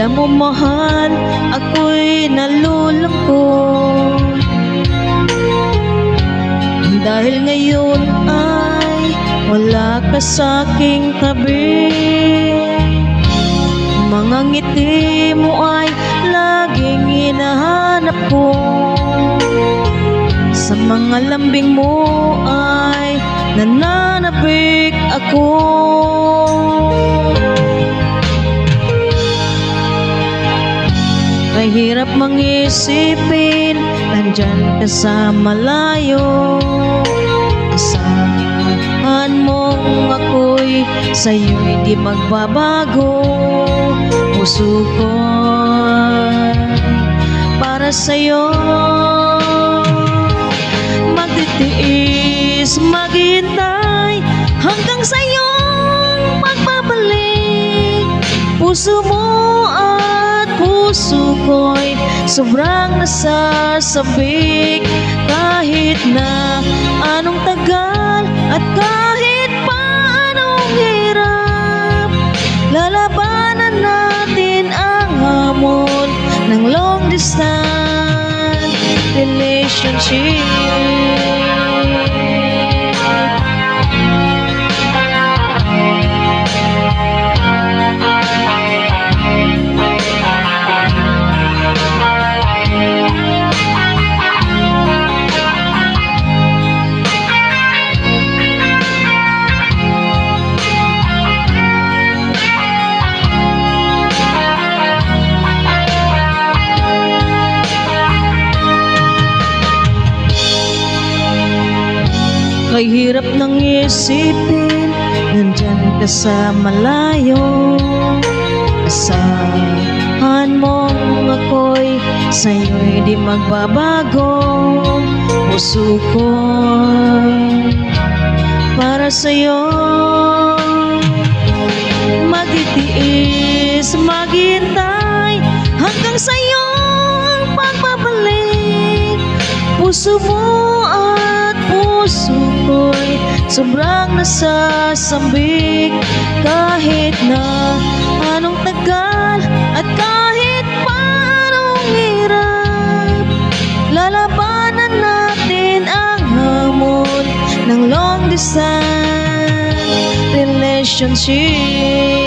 Alam mo mahal, ako'y nalulungkot dahil ngayon ay wala ka sa'king tabi. Mga ngiti mo ay laging hinahanap ko, sa mga lambing mo ay nananabik ako. Kahirap mangisipin, nandyan ka sa malayo. Asahan mong ako'y sa'yo'y di magbabago. Puso ko para sa'yo, magtitiis, maghintay hanggang sa'yong magbabalik. Puso mo at puso ko'y sobrang nasasabik. Kahit na anong tagal at kahit pa anong hirap, lalabanan natin ang hamon ng long distance relationship. Kay hirap nang isipin, nandyan ka sa malayo. Asahan mong ako'y sa'yo'y di magbabago. Puso ko para sa'yo, magtitiis, maghintay hanggang sa'yong pagbabalik. Puso mo at puso ko'y sobrang nasasabik. Kahit na anong tagal at kahit pa anong hirap, lalabanan natin ang hamon ng long distance relationship.